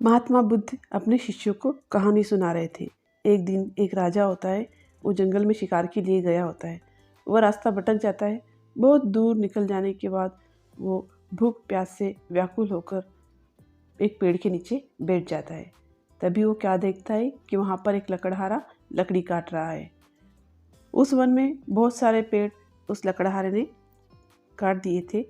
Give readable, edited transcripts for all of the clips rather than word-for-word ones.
महात्मा बुद्ध अपने शिष्यों को कहानी सुना रहे थे। एक दिन एक राजा होता है, वो जंगल में शिकार के लिए गया होता है। वह रास्ता भटक जाता है। बहुत दूर निकल जाने के बाद वो भूख प्यास से व्याकुल होकर एक पेड़ के नीचे बैठ जाता है। तभी वो क्या देखता है कि वहाँ पर एक लकड़हारा लकड़ी काट रहा है। उस वन में बहुत सारे पेड़ उस लकड़हारे ने काट दिए थे।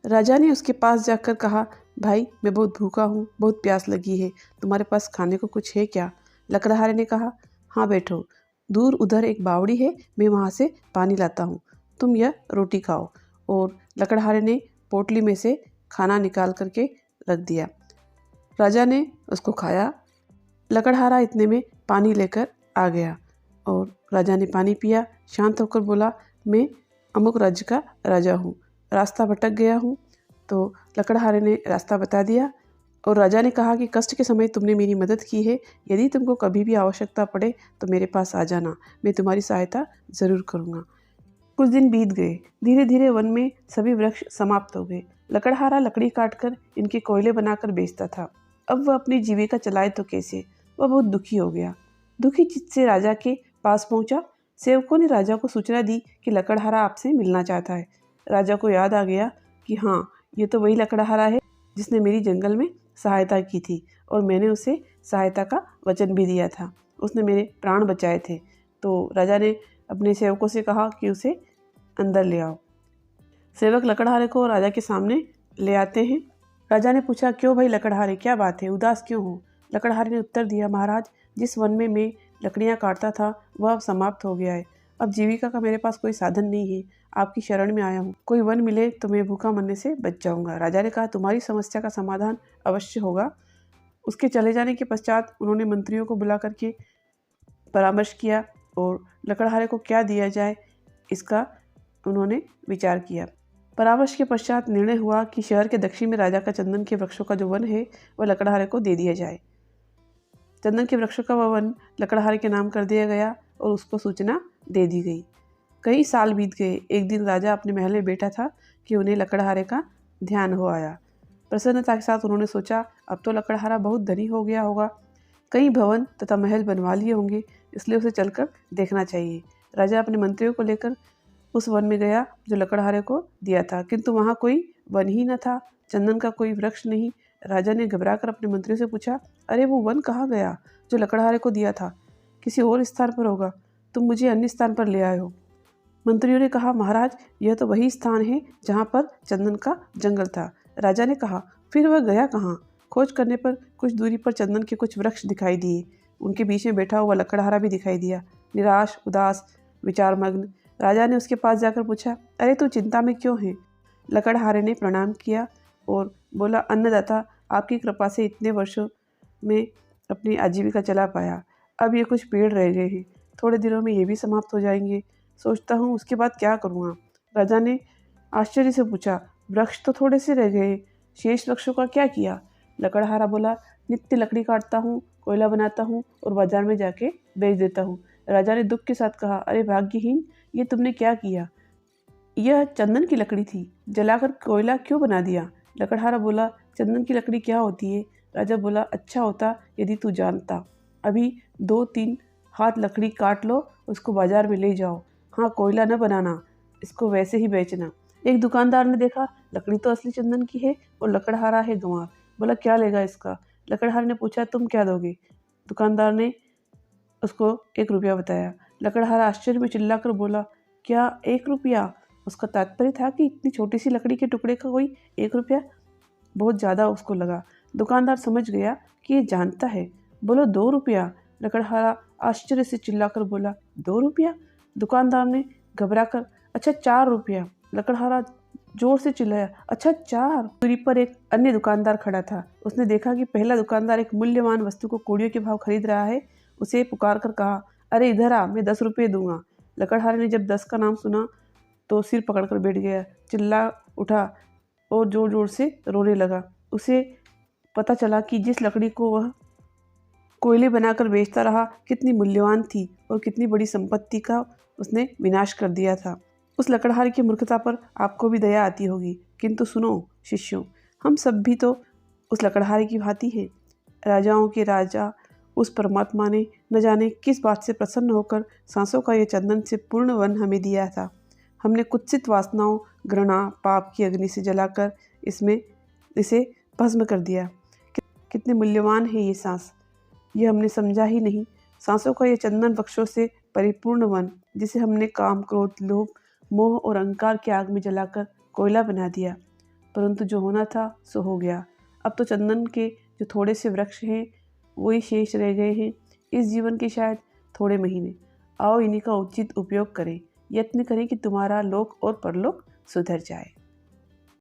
राजा ने उसके पास जाकर कहा, भाई मैं बहुत भूखा हूँ, बहुत प्यास लगी है, तुम्हारे पास खाने को कुछ है क्या? लकड़हारे ने कहा, हाँ बैठो, दूर उधर एक बावड़ी है, मैं वहाँ से पानी लाता हूँ, तुम यह रोटी खाओ। और लकड़हारे ने पोटली में से खाना निकाल करके रख दिया। राजा ने उसको खाया। लकड़हारा इतने में पानी लेकर आ गया और राजा ने पानी पिया। शांत होकर बोला, मैं अमुक राज्य का राजा हूँ, रास्ता भटक गया हूँ। तो लकड़हारे ने रास्ता बता दिया और राजा ने कहा कि कष्ट के समय तुमने मेरी मदद की है, यदि तुमको कभी भी आवश्यकता पड़े तो मेरे पास आ जाना, मैं तुम्हारी सहायता ज़रूर करूँगा। कुछ दिन बीत गए। धीरे धीरे वन में सभी वृक्ष समाप्त हो गए। लकड़हारा लकड़ी काटकर इनके कोयले बनाकर बेचता था। अब वह अपनी जीविका चलाए तो कैसे? वह बहुत दुखी हो गया। दुखी चित्त से राजा के पास पहुंचा। सेवकों ने राजा को सूचना दी कि लकड़हारा आपसे मिलना चाहता है। राजा को याद आ गया कि हाँ, ये तो वही लकड़हारा है जिसने मेरी जंगल में सहायता की थी और मैंने उसे सहायता का वचन भी दिया था। उसने मेरे प्राण बचाए थे। तो राजा ने अपने सेवकों से कहा कि उसे अंदर ले आओ। सेवक लकड़हारे को राजा के सामने ले आते हैं। राजा ने पूछा, क्यों भाई लकड़हारे, क्या बात है, उदास क्यों हो? लकड़हारे ने उत्तर दिया, महाराज, जिस वन में मैं लकड़ियाँ काटता था वह अब समाप्त हो गया है। अब जीविका का मेरे पास कोई साधन नहीं है। आपकी शरण में आया हूँ, कोई वन मिले तो मैं भूखा मरने से बच जाऊँगा। राजा ने कहा, तुम्हारी समस्या का समाधान अवश्य होगा। उसके चले जाने के पश्चात उन्होंने मंत्रियों को बुला करके परामर्श किया और लकड़हारे को क्या दिया जाए इसका उन्होंने विचार किया। परामर्श के पश्चात निर्णय हुआ कि शहर के दक्षिण में राजा का चंदन के वृक्षों का जो वन है वह लकड़हारे को दे दिया जाए। चंदन के वृक्षों का वह वन लकड़हारे के नाम कर दिया गया और उसको सूचना दे दी गई। कई साल बीत गए। एक दिन राजा अपने महल में बैठा था कि उन्हें लकड़हारे का ध्यान हो आया। प्रसन्नता के साथ उन्होंने सोचा, अब तो लकड़हारा बहुत धनी हो गया होगा, कई भवन तथा महल बनवा लिए होंगे, इसलिए उसे चलकर देखना चाहिए। राजा अपने मंत्रियों को लेकर उस वन में गया जो लकड़हारे को दिया था, किंतु वहाँ कोई वन ही न था, चंदन का कोई वृक्ष नहीं। राजा ने घबराकर अपने मंत्रियों से पूछा, अरे वो वन कहाँ गया जो लकड़हारे को दिया था? किसी और स्थान पर होगा, तुम मुझे अन्य स्थान पर ले आए हो। मंत्रियों ने कहा, महाराज, यह तो वही स्थान है जहाँ पर चंदन का जंगल था। राजा ने कहा, फिर वह गया कहाँ? खोज करने पर कुछ दूरी पर चंदन के कुछ वृक्ष दिखाई दिए। उनके बीच में बैठा हुआ लकड़हारा भी दिखाई दिया, निराश, उदास, विचारमग्न। राजा ने उसके पास जाकर पूछा, अरे तू चिंता में क्यों है? लकड़हारे ने प्रणाम किया और बोला, अन्नदाता, आपकी कृपा से इतने वर्षों में अपनी आजीविका चला पाया। अब ये कुछ पेड़ रह गए हैं, थोड़े दिनों में ये भी समाप्त हो जाएंगे। सोचता हूँ उसके बाद क्या करूँगा। राजा ने आश्चर्य से पूछा, वृक्ष तो थोड़े से रह गए, शेष वृक्षों का क्या किया? लकड़हारा बोला, नित्य लकड़ी काटता हूँ, कोयला बनाता हूँ और बाजार में जाके बेच देता हूँ। राजा ने दुख के साथ कहा, अरे भाग्यहीन, ये तुमने क्या किया? यह चंदन की लकड़ी थी, जलाकर कोयला क्यों बना दिया? लकड़हारा बोला, चंदन की लकड़ी क्या होती है? राजा बोला, अच्छा होता यदि तू जानता। अभी 2-3 हाथ लकड़ी काट लो, उसको बाजार में ले जाओ। हाँ, कोयला न बनाना, इसको वैसे ही बेचना। एक दुकानदार ने देखा, लकड़ी तो असली चंदन की है और लकड़हारा है गंवार। बोला, क्या लेगा इसका? लकड़हारे ने पूछा, तुम क्या दोगे? दुकानदार ने उसको 1 रुपया बताया। लकड़हारा आश्चर्य में चिल्लाकर बोला, क्या 1 रुपया? उसका तात्पर्य था कि इतनी छोटी सी लकड़ी के टुकड़े का कोई 1 रुपया? बहुत ज़्यादा उसको लगा। दुकानदार समझ गया कि ये जानता है। बोलो, 2 रुपया? लकड़हारा आश्चर्य से चिल्लाकर बोला, 2 रुपया? दुकानदार ने घबराकर, अच्छा 4 रुपया। लकड़हारा जोर से चिल्लाया, अच्छा 4? दूरी पर एक अन्य दुकानदार खड़ा था। उसने देखा कि पहला दुकानदार एक मूल्यवान वस्तु को कौड़ियों के भाव खरीद रहा है। उसे पुकार कर कहा, अरे इधर आ, मैं 10 रुपये दूंगा। लकड़हारे ने जब 10 का नाम सुना तो सिर पकड़कर बैठ गया, चिल्ला उठा और जोर जोर से रोने लगा। उसे पता चला कि जिस लकड़ी को वह कोयले बनाकर बेचता रहा कितनी मूल्यवान थी और कितनी बड़ी संपत्ति का उसने विनाश कर दिया था। उस लकड़हारे की मूर्खता पर आपको भी दया आती होगी, किंतु सुनो शिष्यों, हम सब भी तो उस लकड़हारे की भांति हैं। राजाओं के राजा उस परमात्मा ने न जाने किस बात से प्रसन्न होकर सांसों का ये चंदन से पूर्ण वन हमें दिया था। हमने कुत्सित वासनाओं, घृणा, पाप की अग्नि से जलाकर इसे भस्म कर दिया। कितने मूल्यवान है ये सांस, ये हमने समझा ही नहीं। सांसों का ये चंदन वृक्षों से परिपूर्ण वन, जिसे हमने काम, क्रोध, लोभ, मोह और अहंकार की आग में जलाकर कोयला बना दिया। परंतु जो होना था सो हो गया। अब तो चंदन के जो थोड़े से वृक्ष हैं वही शेष रह गए हैं इस जीवन के शायद थोड़े महीने। आओ इन्हीं का उचित उपयोग करें, यत्न करें कि तुम्हारा लोक और परलोक सुधर जाए।